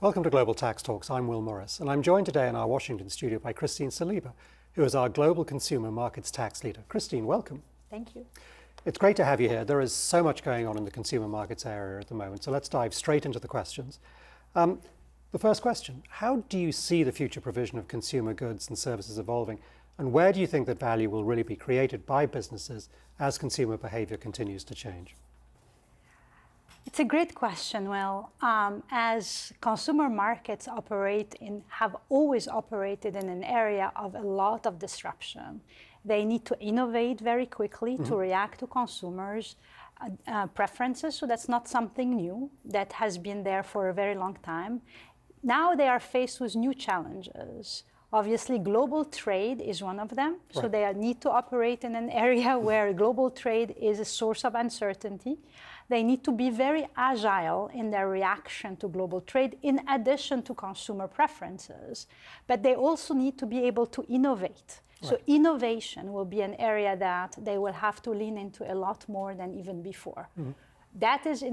Welcome to Global Tax Talks. I'm Will Morris, and I'm joined today in our Washington studio by Christine Saliba, who is our Global Consumer Markets Tax Leader. Christine, welcome. Thank you. It's great to have you here. There is so much going on in the consumer markets area at the moment, so let's dive straight into the questions. The first question, how do you see the future provision of consumer goods and services evolving, and where do you think that value will really be created by businesses as consumer behavior continues to change? It's a great question. Well, as consumer markets have always operated in an area of a lot of disruption. They need to innovate very quickly to react to consumers' preferences. So that's not something new. That has been there for a very long time. Now they are faced with new challenges. Obviously, global trade is one of them. Right. So they need to operate in an area where global trade is a source of uncertainty. They need to be very agile in their reaction to global trade, in addition to consumer preferences. But they also need to be able to innovate. Right. So innovation will be an area that they will have to lean into a lot more than even before. That is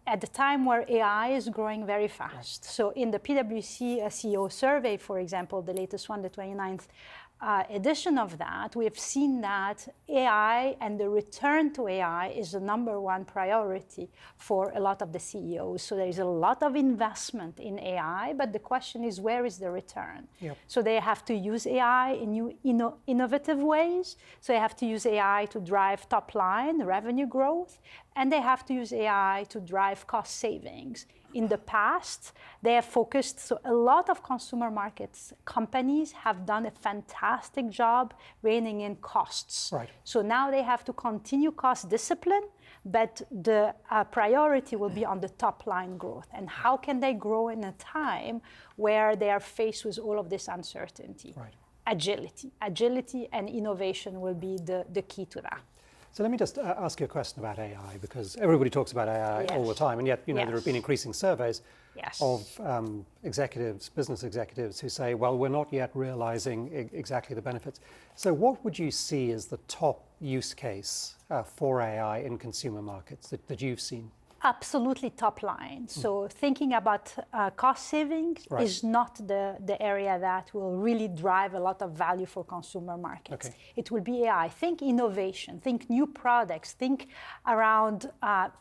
at the time where AI is growing very fast. Right. So in the PwC CEO survey, for example, the latest one, the 29th edition of that, we have seen that AI and the return to AI is the #1 priority for a lot of the CEOs. So there is a lot of investment in AI, but the question is, where is the return? Yep. So they have to use AI in new innovative ways. So they have to use AI to drive top line revenue growth, and they have to use AI to drive cost savings. In the past, they have focused, so a lot of consumer markets companies have done a fantastic job reining in costs. Right. So now they have to continue cost discipline, but the priority will be on the top line growth. And how can they grow in a time where they are faced with all of this uncertainty? Right. Agility and innovation will be the key to that. So let me just ask you a question about AI, because everybody talks about AI all the time, and yet there have been increasing surveys of business executives who say, well, we're not yet realizing exactly the benefits. So what would you see as the top use case for AI in consumer markets that you've seen? Absolutely top line. So thinking about cost savings is not the area that will really drive a lot of value for consumer markets. Okay. It will be AI. Think innovation, think new products, think around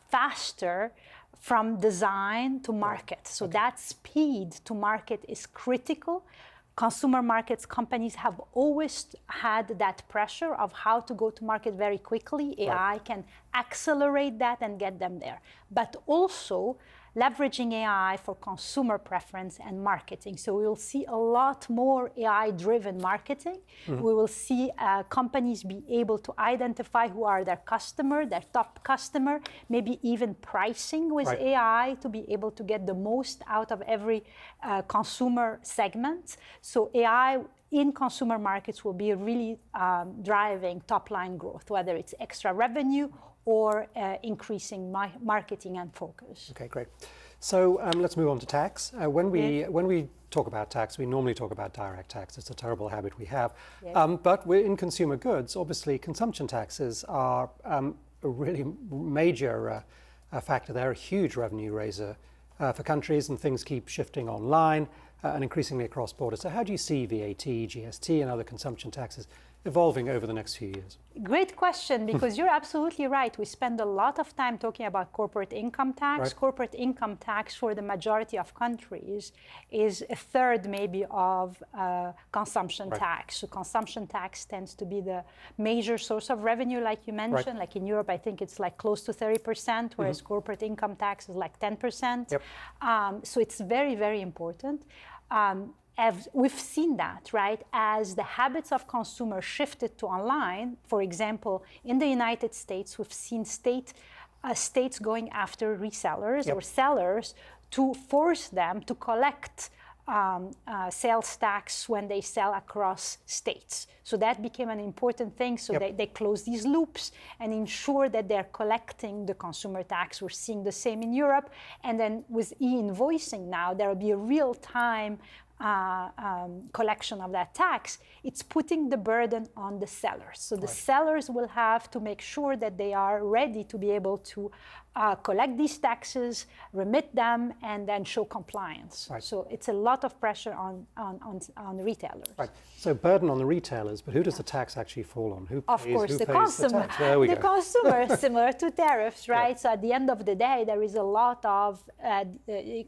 faster from design to market. So that speed to market is critical. Consumer markets companies have always had that pressure of how to go to market very quickly. AI can accelerate that and get them there. But also leveraging AI for consumer preference and marketing. So we will see a lot more AI-driven marketing. We will see companies be able to identify who are their customer, their top customer, maybe even pricing with AI to be able to get the most out of every consumer segment. So AI in consumer markets will be really driving top-line growth, whether it's extra revenue or increasing marketing and focus. Okay, great. So let's move on to tax. When we talk about tax, we normally talk about direct tax. It's a terrible habit we have. But we're in consumer goods. Obviously, consumption taxes are a really major factor. They're a huge revenue raiser for countries, and things keep shifting online and increasingly across borders. So how do you see VAT, GST, and other consumption taxes evolving over the next few years? Great question, because you're absolutely right. We spend a lot of time talking about corporate income tax. Right. Corporate income tax for the majority of countries is a third maybe of consumption tax. So consumption tax tends to be the major source of revenue, like you mentioned. Like in Europe, I think it's like close to 30%, whereas corporate income tax is like 10%. Yep. So it's very, very important. We've seen that, right? As the habits of consumers shifted to online, for example, in the United States, we've seen states going after resellers or sellers to force them to collect sales tax when they sell across states. So that became an important thing. So they close these loops and ensure that they're collecting the consumer tax. We're seeing the same in Europe. And then with e-invoicing now, there will be a real-time collection of that tax, it's putting the burden on the sellers. So the sellers will have to make sure that they are ready to be able to collect these taxes, remit them, and then show compliance. So it's a lot of pressure on retailers. So burden on the retailers, but who does the tax actually fall on? Who pays, of course, the pays consumer. The tax? There we the go. consumer, similar to tariffs, right? So at the end of the day, there is a lot of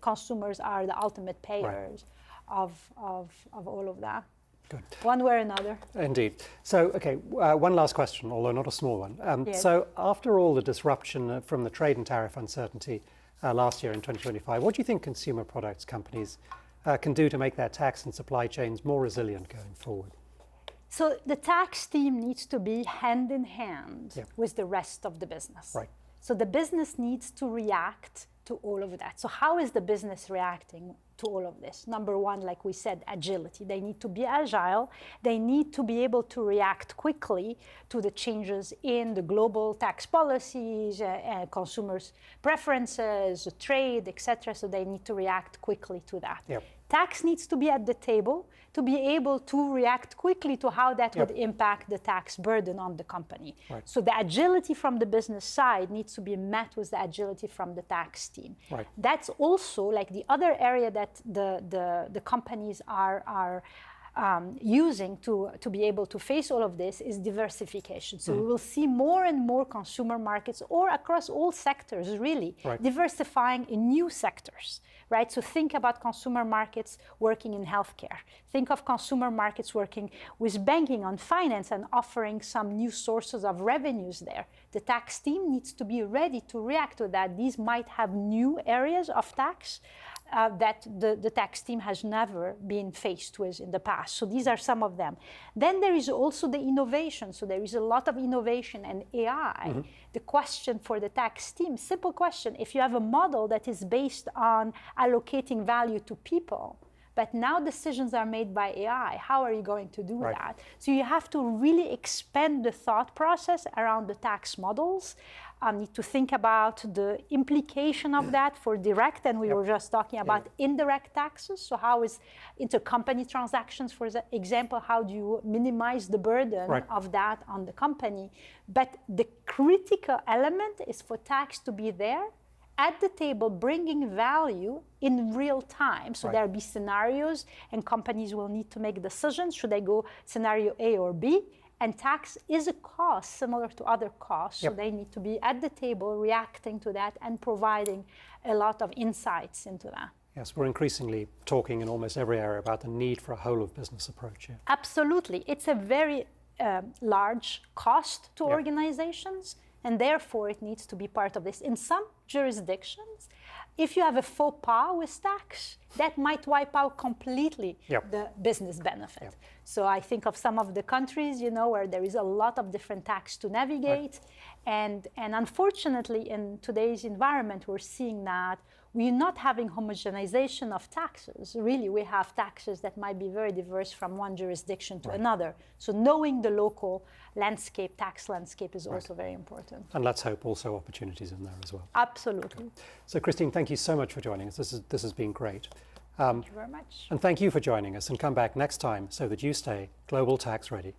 consumers are the ultimate payers of all of that. Good. One way or another. Indeed. So, okay, one last question, although not a small one. So after all the disruption from the trade and tariff uncertainty last year in 2025, what do you think consumer products companies can do to make their tax and supply chains more resilient going forward? So the tax team needs to be hand in hand with the rest of the business. So the business needs to react to all of that. So how is the business reacting to all of this? Number one, like we said, agility. They need to be agile. They need to be able to react quickly to the changes in the global tax policies, consumers' preferences, trade, etc. So they need to react quickly to that. Tax needs to be at the table to be able to react quickly to how that would impact the tax burden on the company. So the agility from the business side needs to be met with the agility from the tax team. That's also like the other area that the companies are using to be able to face all of this is diversification. So we will see more and more consumer markets, or across all sectors really, diversifying in new sectors, right? So think about consumer markets working in healthcare. Think of consumer markets working with banking on finance and offering some new sources of revenues there. The tax team needs to be ready to react to that. These might have new areas of tax that the tax team has never been faced with in the past. So these are some of them. Then there is also the innovation. So there is a lot of innovation and AI. The question for the tax team, simple question, if you have a model that is based on allocating value to people, but now decisions are made by AI, how are you going to do that? So you have to really expand the thought process around the tax models. Need to think about the implication of that for direct, and we were just talking about indirect taxes. So how is intercompany transactions, for example, how do you minimize the burden of that on the company? But the critical element is for tax to be there at the table, bringing value in real time. So there'll be scenarios, and companies will need to make decisions. Should they go scenario A or B? And tax is a cost similar to other costs. So they need to be at the table reacting to that and providing a lot of insights into that. Yes, we're increasingly talking in almost every area about the need for a whole of business approach here. Absolutely. It's a very large cost to organizations, and therefore it needs to be part of this. In some jurisdictions, if you have a faux pas with tax, that might wipe out completely the business benefit. So I think of some of the countries, you know, where there is a lot of different tax to navigate. And unfortunately, in today's environment, we're seeing that we're not having homogenization of taxes. Really, we have taxes that might be very diverse from one jurisdiction to another. So knowing the local landscape, tax landscape is also very important. And let's hope also opportunities in there as well. Absolutely. So Christine, thank you so much for joining us. This has been great. Thank you very much. And thank you for joining us, and come back next time so that you stay global tax ready.